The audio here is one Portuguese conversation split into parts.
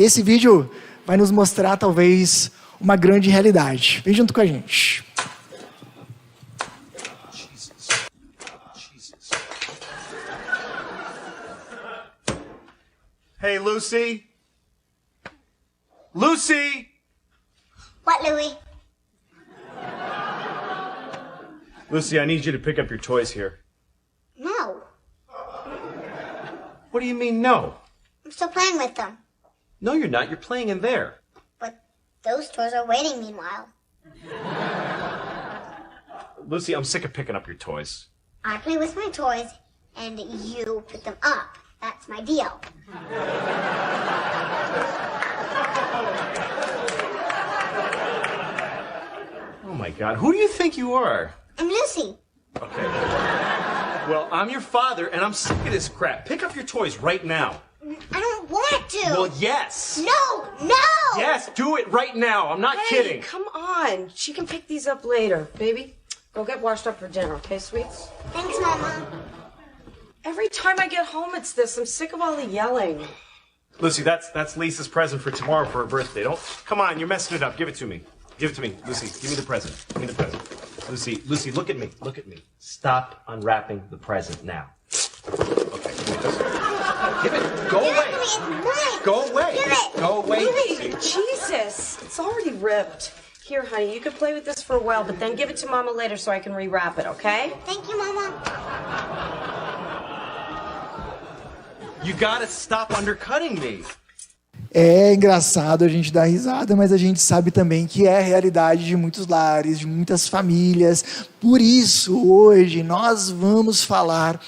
esse vídeo vai nos mostrar talvez uma grande realidade. Vem junto com a gente. Hey, Lucy? Lucy! What, Louie? Lucy, I need you to pick up your toys here. No. What do you mean, no? I'm still playing with them. No, you're not. You're playing in there. But those toys are waiting meanwhile. Lucy, I'm sick of picking up your toys. I play with my toys, and you pick them up. That's my deal. Oh, my God. Who do you think you are? I'm Lucy. Okay. Well, I'm your father, and I'm sick of this crap. Pick up your toys right now. I don't want to. Well, yes. No! Yes, do it right now. I'm not kidding. Come on. She can pick these up later. Baby, go get washed up for dinner, okay, sweets? Thanks, Mama. Every time I get home, it's this. I'm sick of all the yelling. Lucy, that's Lisa's present for tomorrow for her birthday. Don't. Come on, you're messing it up. Give it to me. Give it to me. Lucy, give me the present. Give me the present. Lucy, look at me. Look at me. Stop unwrapping the present now. Okay, give it. Go away. It's mine. Go away. Give it. Go away. Louie, Lucy. Jesus. It's already ripped. Here, honey, you can play with this for a while, but then give it to Mama later so I can rewrap it, okay? Thank you, Mama. You gotta stop undercutting me. É engraçado a gente dar risada, mas a gente sabe também que é a realidade de muitos lares, de muitas famílias. Por isso, hoje, nós vamos falar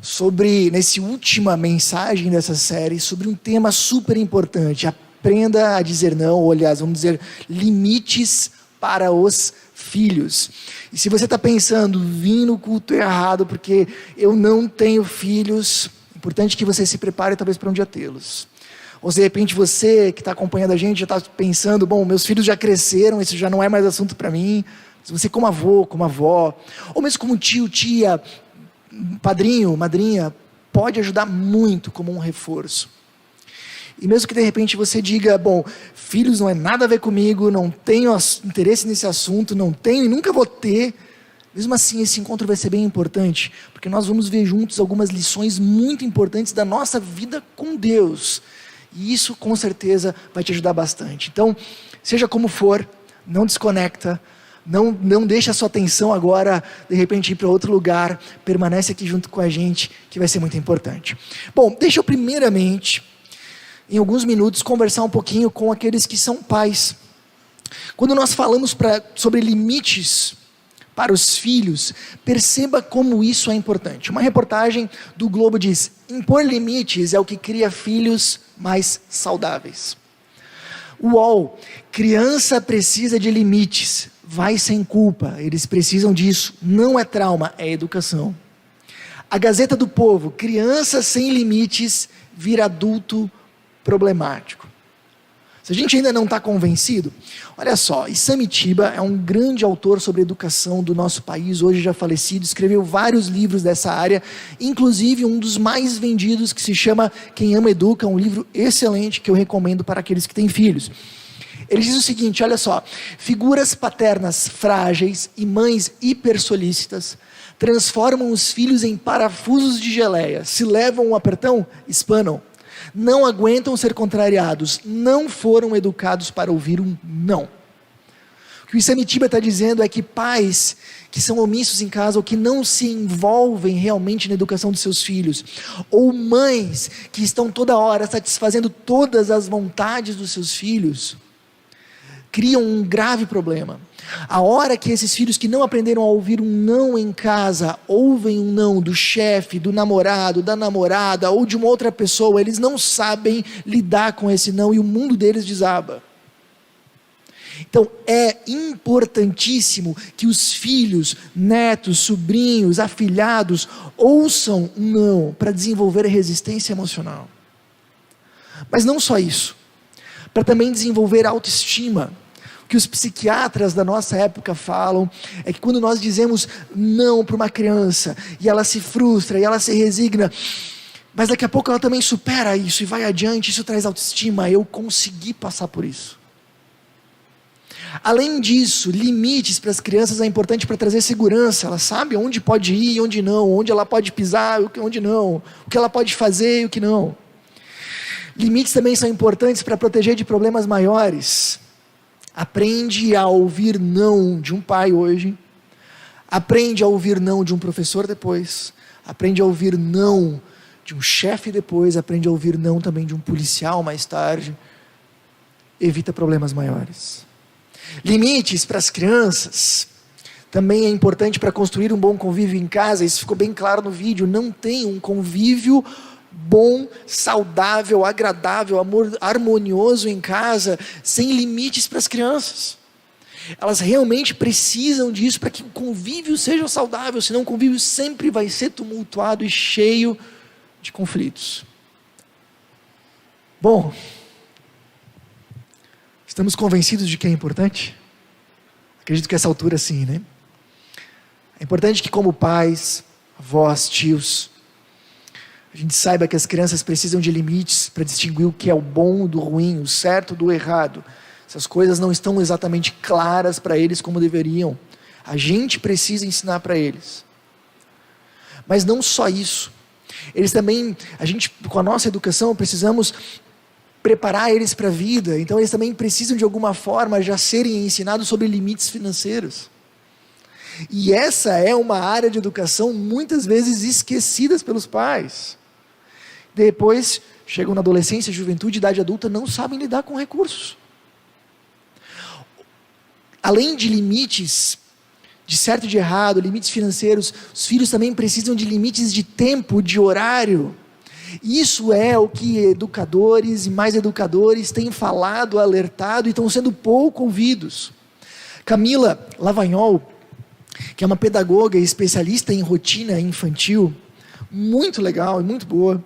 sobre, nessa última mensagem dessa série, sobre um tema super importante. Aprenda a dizer não, ou aliás, vamos dizer, limites para os filhos. E se você está pensando, vim no culto errado porque eu não tenho filhos, é importante que você se prepare talvez para um dia tê-los. Ou se de repente você que está acompanhando a gente já está pensando, bom, meus filhos já cresceram, isso já não é mais assunto para mim. Se você como avô, como avó, ou mesmo como tio, tia, padrinho, madrinha, pode ajudar muito como um reforço. E mesmo que de repente você diga, bom, filhos não é nada a ver comigo, não tenho interesse nesse assunto, não tenho e nunca vou ter, mesmo assim esse encontro vai ser bem importante, porque nós vamos ver juntos algumas lições muito importantes da nossa vida com Deus. E isso com certeza vai te ajudar bastante. Então, seja como for, não desconecta, não deixa a sua atenção agora, de repente ir para outro lugar, permanece aqui junto com a gente, que vai ser muito importante. Bom, deixa eu primeiramente, em alguns minutos, conversar um pouquinho com aqueles que são pais. Quando nós falamos sobre limites para os filhos, perceba como isso é importante. Uma reportagem do Globo diz: impor limites é o que cria filhos mais saudáveis. UOL, criança precisa de limites, vai sem culpa, eles precisam disso, não é trauma, é educação. A Gazeta do Povo, criança sem limites vira adulto problemático. Se a gente ainda não está convencido, olha só, Issam Itiba é um grande autor sobre educação do nosso país, hoje já falecido, escreveu vários livros dessa área, inclusive um dos mais vendidos que se chama Quem Ama Educa, um livro excelente que eu recomendo para aqueles que têm filhos. Ele diz o seguinte, olha só, figuras paternas frágeis e mães hipersolícitas transformam os filhos em parafusos de geleia, se levam um apertão, espanam. Não aguentam ser contrariados, não foram educados para ouvir um não. O que o Issam Itiba está dizendo é que pais que são omissos em casa ou que não se envolvem realmente na educação dos seus filhos, ou mães que estão toda hora satisfazendo todas as vontades dos seus filhos, criam um grave problema. A hora que esses filhos que não aprenderam a ouvir um não em casa, ouvem um não do chefe, do namorado, da namorada ou de uma outra pessoa, eles não sabem lidar com esse não e o mundo deles desaba. Então é importantíssimo que os filhos, netos, sobrinhos, afilhados ouçam um não para desenvolver a resistência emocional. Mas não só isso, para também desenvolver autoestima. O que os psiquiatras da nossa época falam é que quando nós dizemos não para uma criança e ela se frustra e ela se resigna, Mas daqui a pouco ela também supera isso e vai adiante, isso traz autoestima, eu consegui passar por isso. Além disso, limites para as crianças é importante para trazer segurança. Ela sabe onde pode ir e onde não, onde ela pode pisar e onde não, o que ela pode fazer e o que não. Limites também são importantes para proteger de problemas maiores. Aprende a ouvir não de um pai hoje. Aprende a ouvir não de um professor depois. Aprende a ouvir não de um chefe depois. Aprende a ouvir não também de um policial mais tarde. Evita problemas maiores. Limites para as crianças também é importante para construir um bom convívio em casa. Isso ficou bem claro no vídeo. Não tem um convívio bom, saudável, agradável, harmonioso em casa sem limites para as crianças. Elas realmente precisam disso para que o convívio seja saudável, senão o convívio sempre vai ser tumultuado e cheio de conflitos. Bom, estamos convencidos de que é importante? Acredito que essa altura sim, né? É importante que como pais, avós, tios, a gente saiba que as crianças precisam de limites para distinguir o que é o bom do ruim, o certo do errado. Essas coisas não estão exatamente claras para eles como deveriam. A gente precisa ensinar para eles. Mas não só isso. Eles também, a gente com a nossa educação precisamos preparar eles para a vida. Então eles também precisam de alguma forma já serem ensinados sobre limites financeiros. E essa é uma área de educação muitas vezes esquecida pelos pais. Depois, chegam na adolescência, juventude, idade adulta, não sabem lidar com recursos. Além de limites, de certo e de errado, limites financeiros, os filhos também precisam de limites de tempo, de horário. Isso é o que educadores e mais educadores têm falado, alertado e estão sendo pouco ouvidos. Camila Lavagnol, que é uma pedagoga e especialista em rotina infantil, muito legal e muito boa,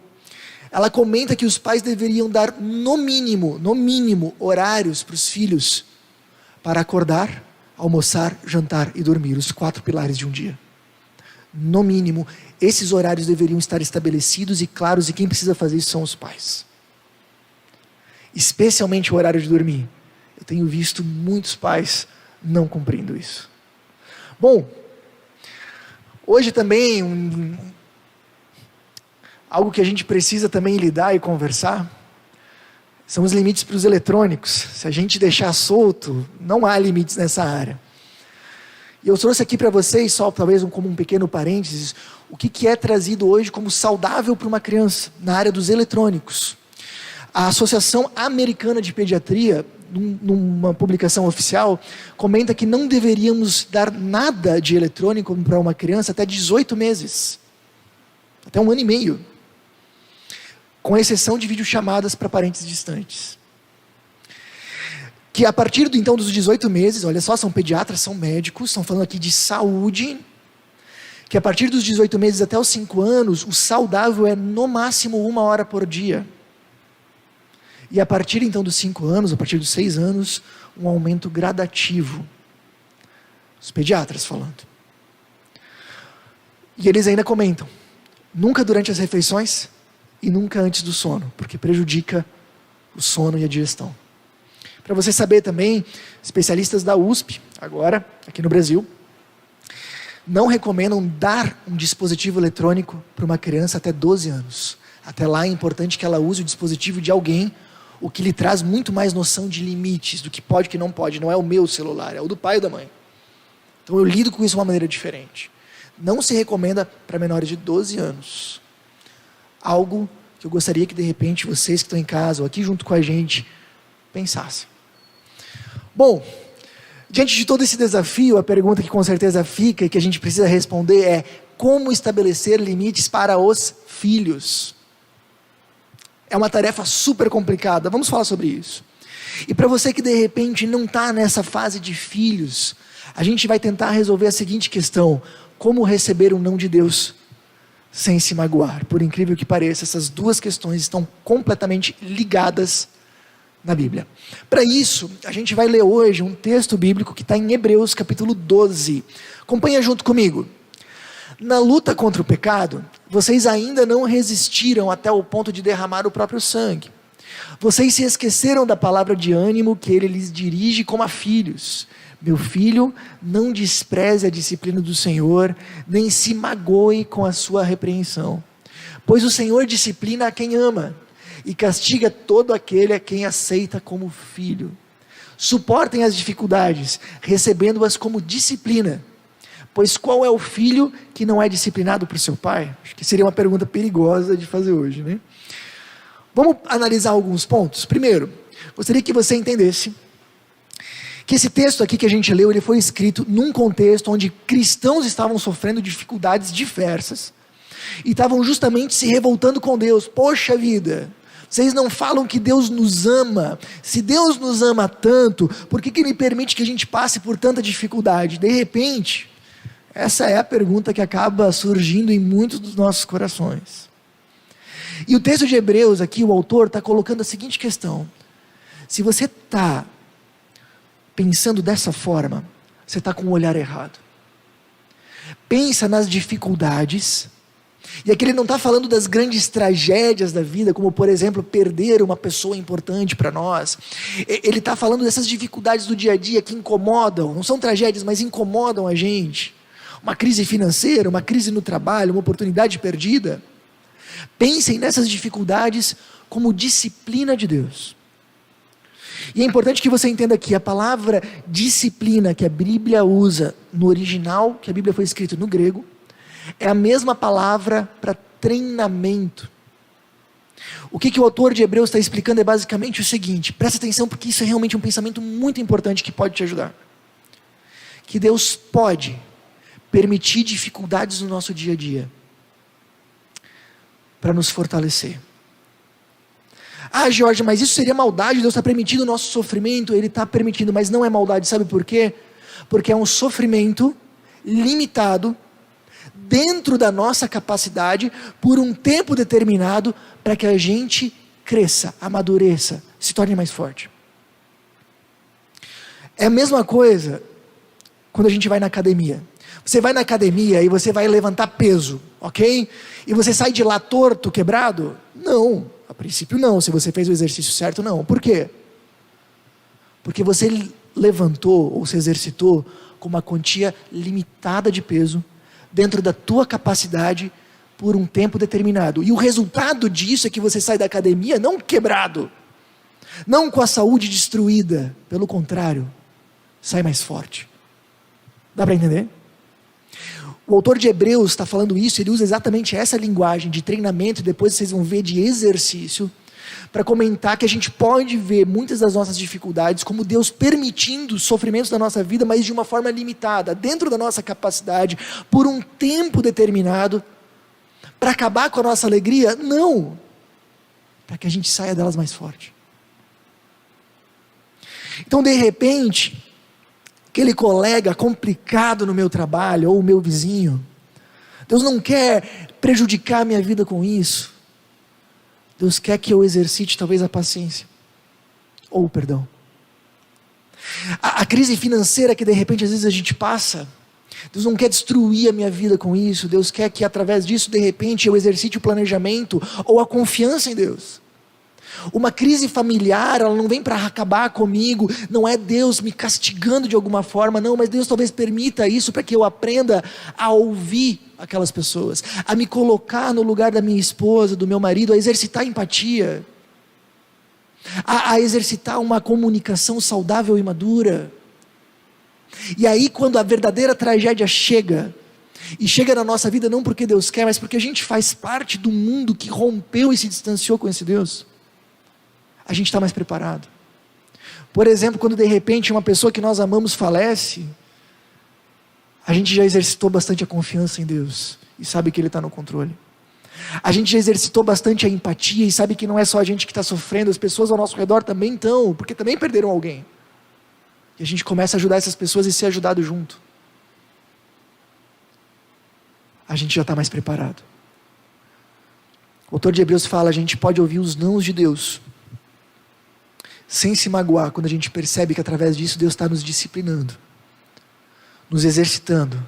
ela comenta que os pais deveriam dar no mínimo, horários para os filhos para acordar, almoçar, jantar e dormir, os 4 pilares de um dia. No mínimo, esses horários deveriam estar estabelecidos e claros, e quem precisa fazer isso são os pais. Especialmente o horário de dormir. Eu tenho visto muitos pais não cumprindo isso. Bom, hoje também algo que a gente precisa também lidar e conversar são os limites para os eletrônicos. Se a gente deixar solto, não há limites nessa área. E eu trouxe aqui para vocês, só talvez como um pequeno parênteses, o que é trazido hoje como saudável para uma criança na área dos eletrônicos. A Associação Americana de Pediatria, numa publicação oficial, comenta que não deveríamos dar nada de eletrônico para uma criança até 18 meses. Até 1 ano e meio. Com exceção de videochamadas para parentes distantes. Que a partir então dos 18 meses, olha só, são pediatras, são médicos, estão falando aqui de saúde, que a partir dos 18 meses até os 5 anos, o saudável é no máximo 1 hora por dia. E a partir então dos 5 anos, a partir dos 6 anos, um aumento gradativo. Os pediatras falando. E eles ainda comentam, nunca durante as refeições e nunca antes do sono, porque prejudica o sono e a digestão. Para você saber também, especialistas da USP, agora, aqui no Brasil, não recomendam dar um dispositivo eletrônico para uma criança até 12 anos. Até lá é importante que ela use o dispositivo de alguém, o que lhe traz muito mais noção de limites, do que pode e que não pode. Não é o meu celular, é o do pai ou da mãe. Então eu lido com isso de uma maneira diferente. Não se recomenda para menores de 12 anos. Algo que eu gostaria que de repente vocês que estão em casa ou aqui junto com a gente pensassem. Bom, diante de todo esse desafio, a pergunta que com certeza fica e que a gente precisa responder é: como estabelecer limites para os filhos? É uma tarefa super complicada, vamos falar sobre isso. E para você que de repente não está nessa fase de filhos, a gente vai tentar resolver a seguinte questão: como receber um não de Deus sem se magoar? Por incrível que pareça, essas duas questões estão completamente ligadas na Bíblia. Para isso, a gente vai ler hoje um texto bíblico que está em Hebreus capítulo 12. Acompanha junto comigo. Na luta contra o pecado, vocês ainda não resistiram até o ponto de derramar o próprio sangue. Vocês se esqueceram da palavra de ânimo que ele lhes dirige como a filhos. Meu filho, não despreze a disciplina do Senhor, nem se magoe com a sua repreensão. Pois o Senhor disciplina a quem ama, e castiga todo aquele a quem aceita como filho. Suportem as dificuldades, recebendo-as como disciplina. Pois qual é o filho que não é disciplinado por seu pai? Acho que seria uma pergunta perigosa de fazer hoje, né? Vamos analisar alguns pontos. Primeiro, gostaria que você entendesse que esse texto aqui que a gente leu, ele foi escrito num contexto onde cristãos estavam sofrendo dificuldades diversas e estavam justamente se revoltando com Deus. Poxa vida, vocês não falam que Deus nos ama? Se Deus nos ama tanto, por que Ele permite que a gente passe por tanta dificuldade? De repente, essa é a pergunta que acaba surgindo em muitos dos nossos corações. E o texto de Hebreus aqui, o autor está colocando a seguinte questão: se você está pensando dessa forma, você está com o olhar errado. Pensa nas dificuldades, e aqui ele não está falando das grandes tragédias da vida, como por exemplo, perder uma pessoa importante para nós. Ele está falando dessas dificuldades do dia a dia que incomodam, não são tragédias, mas incomodam a gente. Uma crise financeira, uma crise no trabalho, uma oportunidade perdida. Pensem nessas dificuldades como disciplina de Deus. E é importante que você entenda que a palavra disciplina que a Bíblia usa no original, que a Bíblia foi escrita no grego, é a mesma palavra para treinamento. O que o autor de Hebreus está explicando é basicamente o seguinte: presta atenção, porque isso é realmente um pensamento muito importante que pode te ajudar. Que Deus pode permitir dificuldades no nosso dia a dia para nos fortalecer. Ah, Jorge, mas isso seria maldade? Deus está permitindo o nosso sofrimento? Ele está permitindo, mas não é maldade. Sabe por quê? Porque é um sofrimento limitado dentro da nossa capacidade por um tempo determinado para que a gente cresça, amadureça, se torne mais forte. É a mesma coisa quando a gente vai na academia. Você vai na academia e você vai levantar peso, ok? E você sai de lá torto, quebrado? Não, a princípio não. Se você fez o exercício certo, não. Por quê? Porque você levantou ou se exercitou com uma quantia limitada de peso dentro da tua capacidade por um tempo determinado. E o resultado disso é que você sai da academia não quebrado, não com a saúde destruída, pelo contrário, sai mais forte. Dá para entender? O autor de Hebreus está falando isso, ele usa exatamente essa linguagem de treinamento, e depois vocês vão ver de exercício, para comentar que a gente pode ver muitas das nossas dificuldades como Deus permitindo sofrimentos da nossa vida, mas de uma forma limitada, dentro da nossa capacidade, por um tempo determinado, para acabar com a nossa alegria? Não, para que a gente saia delas mais forte. Então, de repente, aquele colega complicado no meu trabalho, ou o meu vizinho, Deus não quer prejudicar a minha vida com isso. Deus quer que eu exercite talvez a paciência, ou o perdão. A crise financeira que de repente às vezes a gente passa, Deus não quer destruir a minha vida com isso. Deus quer que através disso de repente eu exercite o planejamento, ou a confiança em Deus. Uma crise familiar, ela não vem para acabar comigo, não é Deus me castigando de alguma forma, não, mas Deus talvez permita isso para que eu aprenda a ouvir aquelas pessoas, a me colocar no lugar da minha esposa, do meu marido, a exercitar empatia, a exercitar uma comunicação saudável e madura. E aí quando a verdadeira tragédia chega, e chega na nossa vida não porque Deus quer, mas porque a gente faz parte do mundo que rompeu e se distanciou com esse Deus, a gente está mais preparado. Por exemplo, quando de repente uma pessoa que nós amamos falece, a gente já exercitou bastante a confiança em Deus, e sabe que Ele está no controle. A gente já exercitou bastante a empatia, e sabe que não é só a gente que está sofrendo, as pessoas ao nosso redor também estão, porque também perderam alguém. E a gente começa a ajudar essas pessoas e ser ajudado junto. A gente já está mais preparado. O autor de Hebreus fala, a gente pode ouvir os nãos de Deus, sem se magoar, quando a gente percebe que através disso Deus está nos disciplinando, nos exercitando,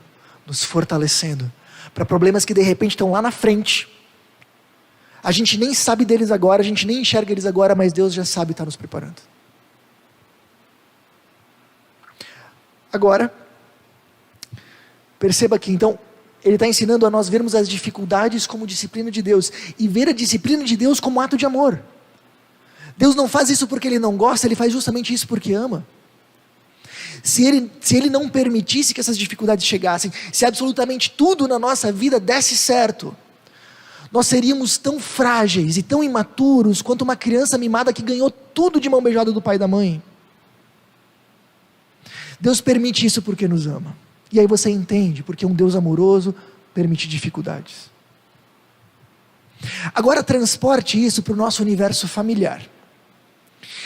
nos fortalecendo, para problemas que de repente estão lá na frente. A gente nem sabe deles agora, a gente nem enxerga eles agora, mas Deus já sabe e está nos preparando. Agora, perceba aqui, então, ele está ensinando a nós vermos as dificuldades como disciplina de Deus, e ver a disciplina de Deus como ato de amor. Deus não faz isso porque Ele não gosta, Ele faz justamente isso porque ama. Se ele não permitisse que essas dificuldades chegassem, se absolutamente tudo na nossa vida desse certo, nós seríamos tão frágeis e tão imaturos quanto uma criança mimada que ganhou tudo de mão beijada do pai e da mãe. Deus permite isso porque nos ama. E aí você entende porque um Deus amoroso permite dificuldades. Agora transporte isso para o nosso universo familiar.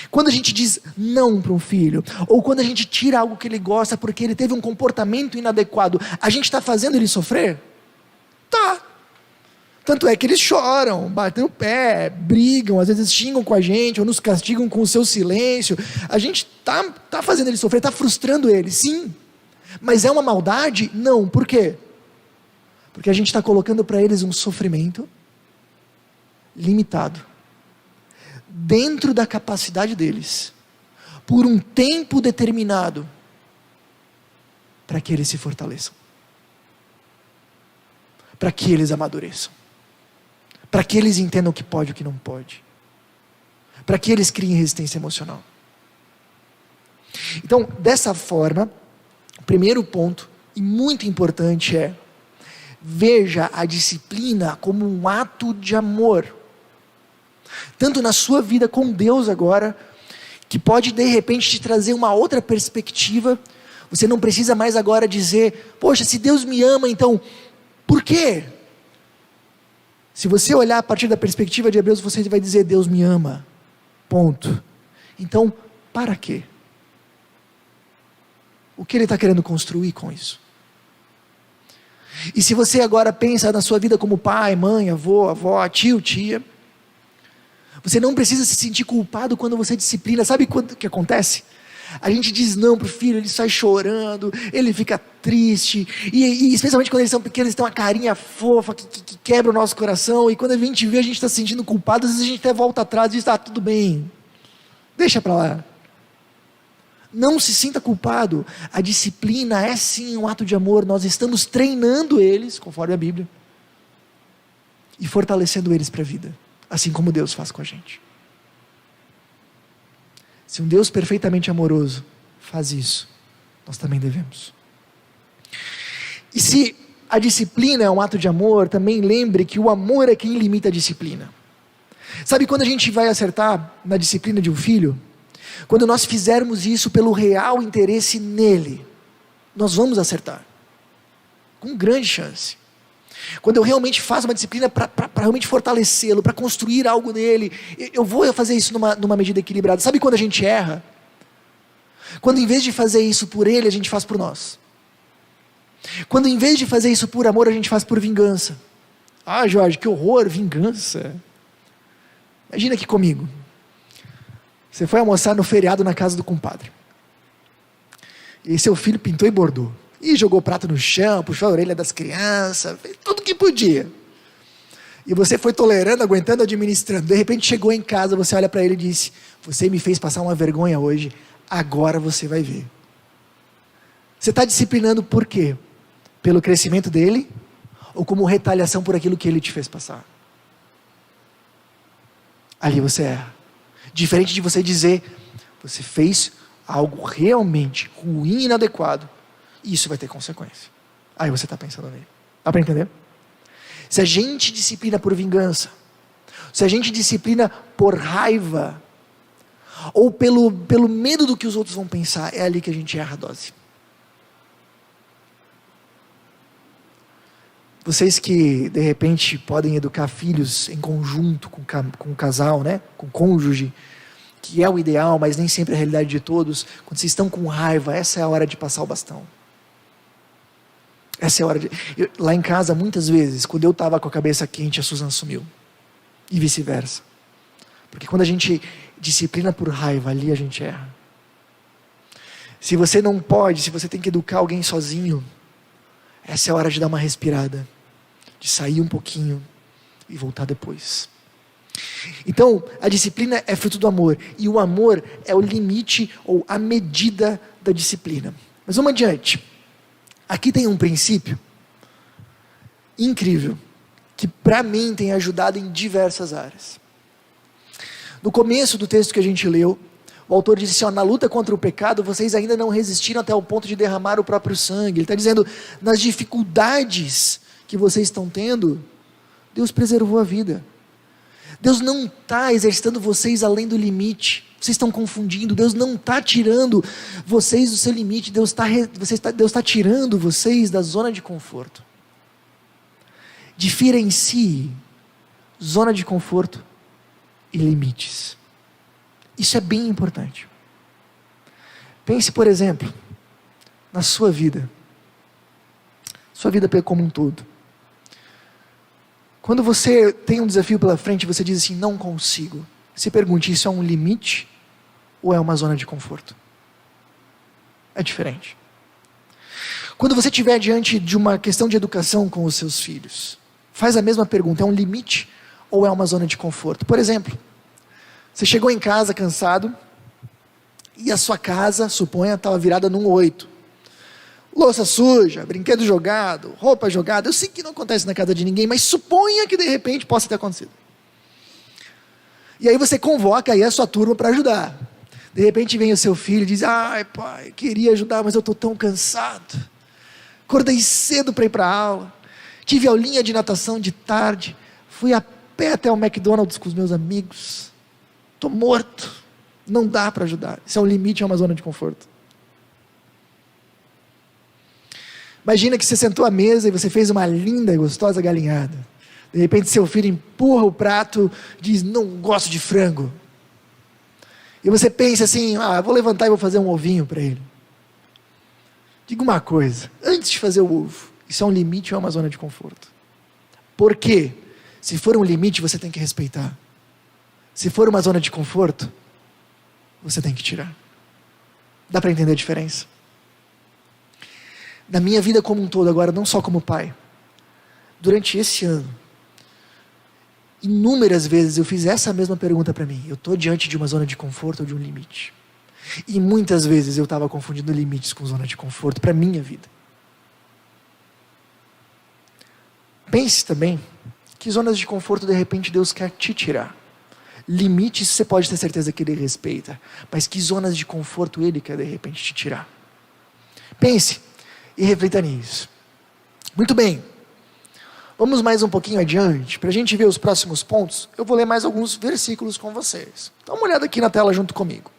Quando a gente diz não para um filho, ou quando a gente tira algo que ele gosta porque ele teve um comportamento inadequado, a gente está fazendo ele sofrer? Tá. Tanto é que eles choram, batem o pé, brigam, às vezes xingam com a gente, ou nos castigam com o seu silêncio. A gente tá fazendo ele sofrer, está frustrando ele, sim. Mas é uma maldade? Não. Por quê? Porque a gente está colocando para eles um sofrimento limitado, dentro da capacidade deles, por um tempo determinado, para que eles se fortaleçam, para que eles amadureçam, para que eles entendam o que pode e o que não pode, para que eles criem resistência emocional. Então, dessa forma, o primeiro ponto, e muito importante, é: veja a disciplina como um ato de amor, tanto na sua vida com Deus agora, que pode de repente te trazer uma outra perspectiva. Você não precisa mais agora dizer: poxa, se Deus me ama, então por quê? Se você olhar a partir da perspectiva de Hebreus, você vai dizer: Deus me ama, ponto. Então, para quê? O que Ele está querendo construir com isso? E se você agora pensa na sua vida como pai, mãe, avô, avó, tio, tia, você não precisa se sentir culpado quando você disciplina. Sabe quando que acontece? A gente diz não para o filho, ele sai chorando, ele fica triste, e especialmente quando eles são pequenos, eles têm uma carinha fofa que quebra o nosso coração, e quando a gente vê, a gente está se sentindo culpado, às vezes a gente até volta atrás e diz: tá, tudo bem, deixa para lá. Não se sinta culpado. A disciplina é sim um ato de amor. Nós estamos treinando eles, conforme a Bíblia, e fortalecendo eles para a vida, assim como Deus faz com a gente. Se um Deus perfeitamente amoroso faz isso, nós também devemos. E se a disciplina é um ato de amor, também lembre que o amor é quem limita a disciplina. Sabe quando a gente vai acertar na disciplina de um filho? Quando nós fizermos isso pelo real interesse nele, nós vamos acertar, com grande chance. Quando eu realmente faço uma disciplina para realmente fortalecê-lo, para construir algo nele, eu vou fazer isso numa medida equilibrada. Sabe quando a gente erra? Quando em vez de fazer isso por ele, a gente faz por nós. Quando em vez de fazer isso por amor, a gente faz por vingança. Ah, Jorge, que horror, vingança. Imagina aqui comigo. Você foi almoçar no feriado na casa do compadre. E seu filho pintou e bordou. E jogou o prato no chão, puxou a orelha das crianças, fez tudo que podia. E você foi tolerando, aguentando, administrando. De repente chegou em casa, você olha para ele e disse: você me fez passar uma vergonha hoje, agora você vai ver. Você está disciplinando por quê? Pelo crescimento dele? Ou como retaliação por aquilo que ele te fez passar? Ali você erra. Diferente de você dizer: você fez algo realmente ruim e inadequado, e isso vai ter consequência. Aí você está pensando nele. Dá para entender? Se a gente disciplina por vingança, se a gente disciplina por raiva, ou pelo medo do que os outros vão pensar, é ali que a gente erra a dose. Vocês que de repente podem educar filhos em conjunto com o casal, né? Com o cônjuge, que é o ideal, mas nem sempre é a realidade de todos. Quando vocês estão com raiva, essa é a hora de passar o bastão. Essa é a hora de... Lá em casa, muitas vezes, quando eu estava com a cabeça quente, a Susan sumiu. E vice-versa. Porque quando a gente disciplina por raiva, ali a gente erra. Se você não pode, se você tem que educar alguém sozinho, essa é a hora de dar uma respirada. de sair um pouquinho e voltar depois. Então, a disciplina é fruto do amor, e o amor é o limite ou a medida da disciplina. Mas vamos adiante. Aqui tem um princípio incrível, que para mim tem ajudado em diversas áreas. No começo do texto que a gente leu, o autor disse assim, na luta contra o pecado, vocês ainda não resistiram até o ponto de derramar o próprio sangue. Ele está dizendo, nas dificuldades que vocês estão tendo, Deus preservou a vida. Deus não está exercitando vocês além do limite. Vocês estão confundindo. Deus não está tirando vocês do seu limite. Deus está tirando vocês da zona de conforto. Diferencie zona de conforto e limites. Isso é bem importante. Pense, por exemplo, na sua vida como um todo. Quando você tem um desafio pela frente, você diz assim, não consigo. Se pergunte, isso é um limite ou é uma zona de conforto? É diferente. Quando você estiver diante de uma questão de educação com os seus filhos, faz a mesma pergunta, é um limite ou é uma zona de conforto? Por exemplo, você chegou em casa cansado e a sua casa, suponha, estava virada num 8. Louça suja, brinquedo jogado, roupa jogada. Eu sei que não acontece na casa de ninguém, mas suponha que de repente possa ter acontecido. E aí você convoca aí a sua turma para ajudar. De repente vem o seu filho e diz, ai pai, queria ajudar, mas eu estou tão cansado. Acordei cedo para ir para a aula. Tive aulinha de natação de tarde. Fui a pé até o McDonald's com os meus amigos. Estou morto. Não dá para ajudar. Isso é um limite, é uma zona de conforto. Imagina que você sentou à mesa e você fez uma linda e gostosa galinhada. De repente seu filho empurra o prato, diz, não gosto de frango. E você pensa assim, vou levantar e vou fazer um ovinho para ele. Diga uma coisa, antes de fazer o ovo, isso é um limite ou é uma zona de conforto? Por quê? Se for um limite, você tem que respeitar. Se for uma zona de conforto, você tem que tirar. Dá para entender a diferença? Na minha vida como um todo, agora não só como pai, durante esse ano, inúmeras vezes eu fiz essa mesma pergunta para mim, eu estou diante de uma zona de conforto ou de um limite? E muitas vezes eu estava confundindo limites com zona de conforto para a minha vida. Pense também que zonas de conforto de repente Deus quer te tirar. Limites você pode ter certeza que Ele respeita, mas que zonas de conforto Ele quer de repente te tirar. Pense e reflita nisso. Muito bem, vamos mais um pouquinho adiante, para a gente ver os próximos pontos. Eu vou ler mais alguns versículos com vocês. Dá uma olhada aqui na tela junto comigo.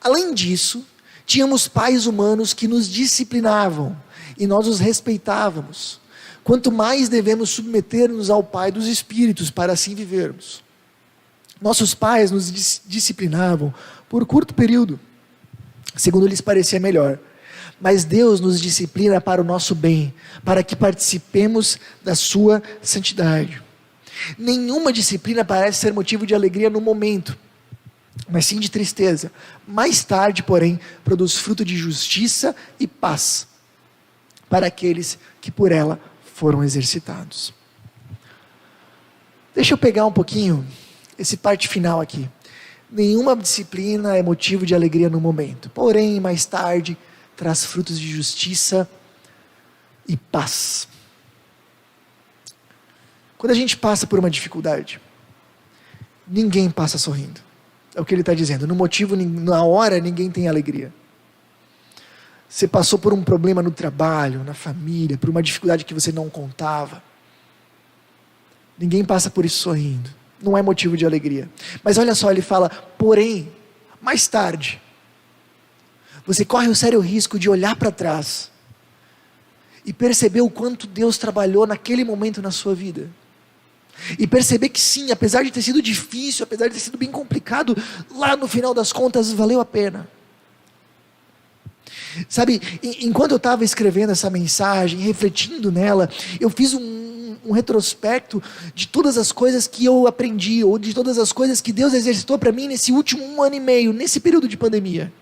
Além disso, tínhamos pais humanos que nos disciplinavam, e nós os respeitávamos. Quanto mais devemos submeter-nos ao Pai dos Espíritos, para assim vivermos. Nossos pais nos disciplinavam por curto período, segundo lhes parecia melhor. Mas Deus nos disciplina para o nosso bem, para que participemos da sua santidade. Nenhuma disciplina parece ser motivo de alegria no momento, mas sim de tristeza. Mais tarde, porém, produz fruto de justiça e paz, para aqueles que por ela foram exercitados. Deixa eu pegar um pouquinho esse parte final aqui. Nenhuma disciplina é motivo de alegria no momento, porém, mais tarde, traz frutos de justiça e paz. Quando a gente passa por uma dificuldade, ninguém passa sorrindo. É o que ele está dizendo. No motivo, na hora, ninguém tem alegria. Você passou por um problema no trabalho, na família, por uma dificuldade que você não contava. Ninguém passa por isso sorrindo. Não é motivo de alegria. Mas olha só, ele fala, porém, mais tarde, você corre o sério risco de olhar para trás e perceber o quanto Deus trabalhou naquele momento na sua vida. E perceber que sim, apesar de ter sido difícil, apesar de ter sido bem complicado, lá no final das contas valeu a pena. Sabe, enquanto eu estava escrevendo essa mensagem, refletindo nela, eu fiz um retrospecto de todas as coisas que eu aprendi, ou de todas as coisas que Deus exercitou para mim nesse último 1 ano e meio, nesse período de pandemia.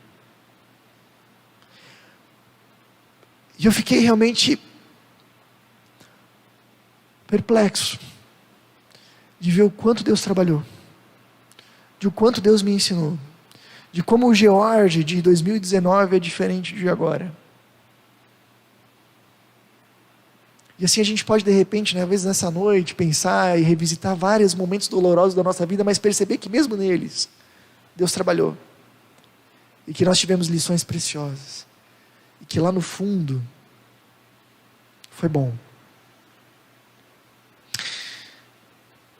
E eu fiquei realmente perplexo de ver o quanto Deus trabalhou, de o quanto Deus me ensinou, de como o George de 2019 é diferente de agora. E assim a gente pode de repente, às vezes nessa noite, pensar e revisitar vários momentos dolorosos da nossa vida, mas perceber que mesmo neles, Deus trabalhou. E que nós tivemos lições preciosas. E que lá no fundo, foi bom.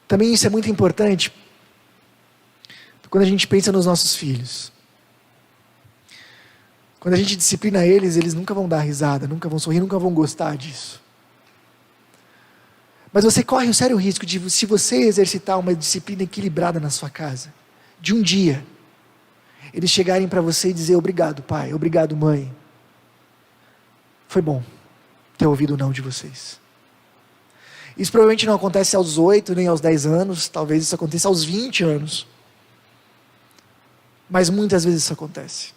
Também isso é muito importante quando a gente pensa nos nossos filhos. Quando a gente disciplina eles, eles nunca vão dar risada, nunca vão sorrir, nunca vão gostar disso. Mas você corre o sério risco de, se você exercitar uma disciplina equilibrada na sua casa, de um dia, eles chegarem para você e dizer: obrigado, pai, obrigado, mãe. Foi bom ter ouvido o não de vocês. Isso provavelmente não acontece aos 8, nem aos 10 anos, talvez isso aconteça aos 20 anos. Mas muitas vezes isso acontece.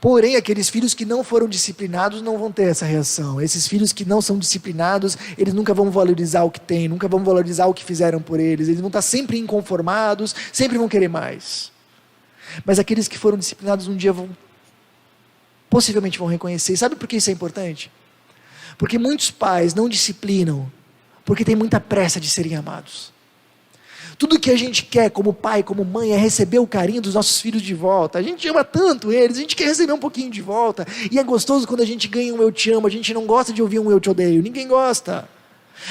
Porém, aqueles filhos que não foram disciplinados não vão ter essa reação. Esses filhos que não são disciplinados, eles nunca vão valorizar o que têm, nunca vão valorizar o que fizeram por eles. Eles vão estar sempre inconformados, sempre vão querer mais. Mas aqueles que foram disciplinados um dia possivelmente vão reconhecer. E sabe por que isso é importante? Porque muitos pais não disciplinam porque tem muita pressa de serem amados. Tudo que a gente quer como pai, como mãe, é receber o carinho dos nossos filhos de volta. A gente ama tanto eles, a gente quer receber um pouquinho de volta. E é gostoso quando a gente ganha um eu te amo. A gente não gosta de ouvir um eu te odeio. Ninguém gosta.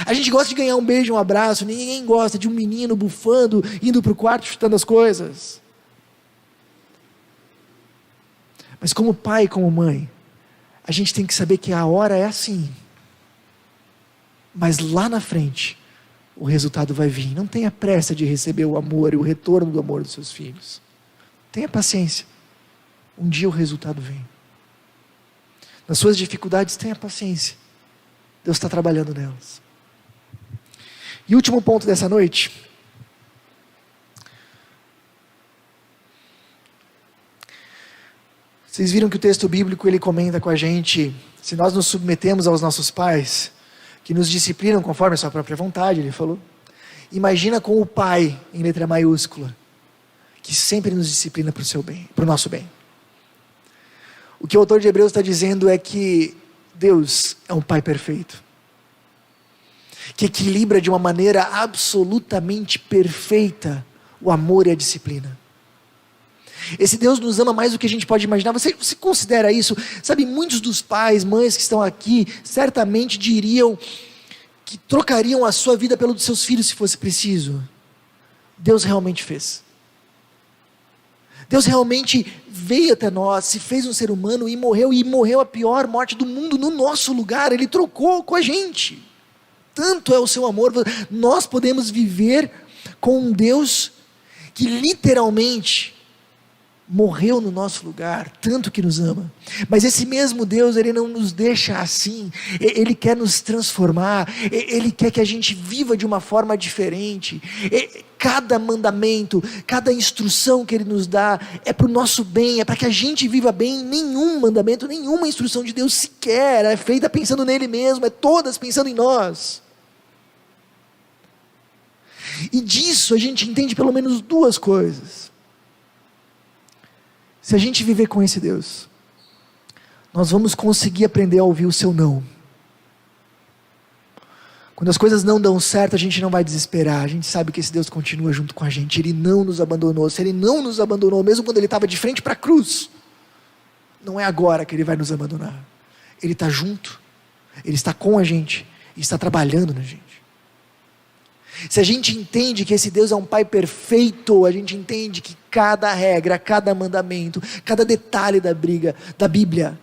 A gente gosta de ganhar um beijo, um abraço. Ninguém gosta de um menino bufando, indo para o quarto, chutando as coisas. Mas como pai, como mãe, a gente tem que saber que a hora é assim. Mas lá na frente, o resultado vai vir. Não tenha pressa de receber o amor e o retorno do amor dos seus filhos. Tenha paciência. Um dia o resultado vem. Nas suas dificuldades, tenha paciência. Deus está trabalhando nelas. E último ponto dessa noite. Vocês viram que o texto bíblico ele comenta com a gente, se nós nos submetemos aos nossos pais, que nos disciplinam conforme a sua própria vontade, ele falou. Imagina com o pai, em letra maiúscula, que sempre nos disciplina para o seu bem, para o nosso bem. O que o autor de Hebreus está dizendo é que Deus é um pai perfeito, que equilibra de uma maneira absolutamente perfeita o amor e a disciplina. Esse Deus nos ama mais do que a gente pode imaginar. Você considera isso? Sabe, muitos dos pais, mães que estão aqui, certamente diriam que trocariam a sua vida pelo dos seus filhos se fosse preciso. Deus realmente fez. Deus realmente veio até nós, se fez um ser humano e morreu a pior morte do mundo no nosso lugar. Ele trocou com a gente. Tanto é o seu amor. Nós podemos viver com um Deus que literalmente morreu no nosso lugar, tanto que nos ama. Mas esse mesmo Deus, Ele não nos deixa assim. Ele quer nos transformar. Ele quer que a gente viva de uma forma diferente. Cada mandamento, cada instrução que Ele nos dá é para o nosso bem, é para que a gente viva bem. Nenhum mandamento, nenhuma instrução de Deus sequer é feita pensando nele mesmo, é todas pensando em nós. E disso a gente entende pelo menos duas coisas. Se a gente viver com esse Deus, nós vamos conseguir aprender a ouvir o seu não. Quando as coisas não dão certo, a gente não vai desesperar. A gente sabe que esse Deus continua junto com a gente. Ele não nos abandonou. Se Ele não nos abandonou, mesmo quando Ele estava de frente para a cruz, não é agora que Ele vai nos abandonar. Ele está junto. Ele está com a gente. E está trabalhando na gente. Se a gente entende que esse Deus é um Pai perfeito, a gente entende que cada regra, cada mandamento, cada detalhe da Bíblia,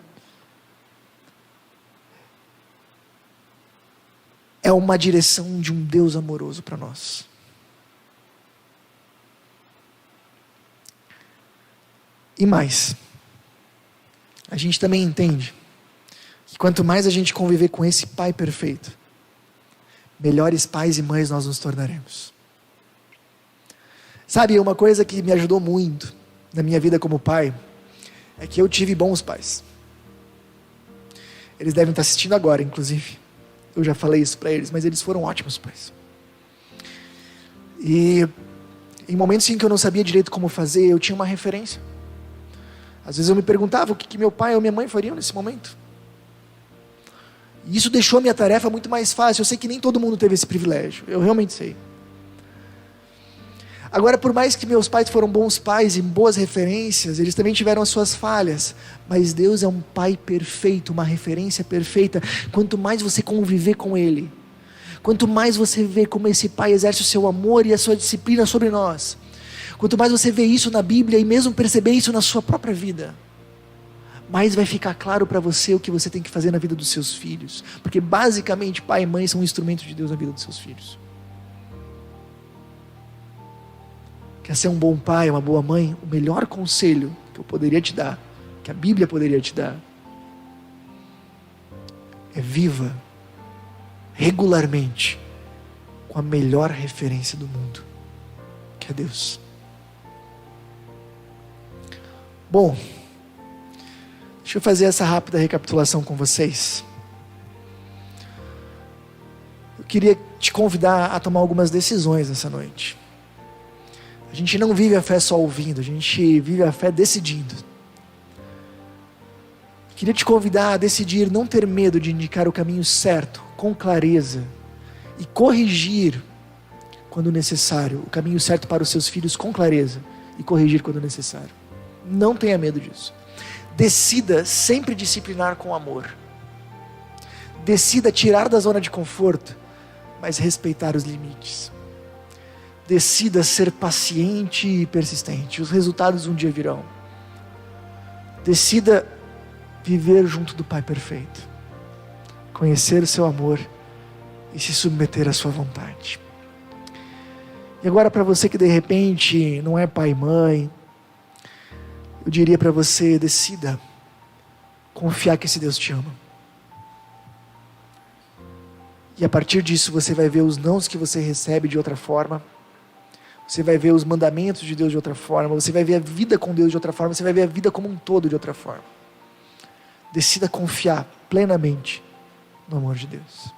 é uma direção de um Deus amoroso para nós. E mais, a gente também entende que quanto mais a gente conviver com esse Pai perfeito, melhores pais e mães nós nos tornaremos. Sabe, uma coisa que me ajudou muito na minha vida como pai, é que eu tive bons pais. Eles devem estar assistindo agora, inclusive. eu já falei isso para eles, mas eles foram ótimos pais. E em momentos em que eu não sabia direito como fazer, eu tinha uma referência. Às vezes eu me perguntava o que meu pai ou minha mãe fariam nesse momento. E isso deixou a minha tarefa muito mais fácil. Eu sei que nem todo mundo teve esse privilégio, eu realmente sei. Agora, por mais que meus pais foram bons pais e boas referências, eles também tiveram as suas falhas. Mas Deus é um pai perfeito, uma referência perfeita. Quanto mais você conviver com Ele, quanto mais você vê como esse pai exerce o seu amor e a sua disciplina sobre nós, quanto mais você vê isso na Bíblia e mesmo perceber isso na sua própria vida, mais vai ficar claro para você o que você tem que fazer na vida dos seus filhos. Porque basicamente pai e mãe são um instrumento de Deus na vida dos seus filhos. Quer ser um bom pai, uma boa mãe? O melhor conselho que eu poderia te dar, que a Bíblia poderia te dar, é viva regularmente com a melhor referência do mundo, que é Deus. Bom, deixa eu fazer essa rápida recapitulação com vocês. Eu queria te convidar a tomar algumas decisões nessa noite. A gente não vive a fé só ouvindo, a gente vive a fé decidindo. Queria te convidar a decidir não ter medo de indicar o caminho certo, com clareza, e corrigir quando necessário, o caminho certo para os seus filhos com clareza, e corrigir quando necessário. Não tenha medo disso. Decida sempre disciplinar com amor. Decida tirar da zona de conforto, mas respeitar os limites. Decida ser paciente e persistente. Os resultados um dia virão. Decida viver junto do Pai perfeito. Conhecer o seu amor e se submeter à sua vontade. E agora, para você que de repente não é pai e mãe, eu diria para você: decida confiar que esse Deus te ama. E a partir disso você vai ver os nãos que você recebe de outra forma. Você vai ver os mandamentos de Deus de outra forma. Você vai ver a vida com Deus de outra forma. Você vai ver a vida como um todo de outra forma. Decida confiar plenamente no amor de Deus.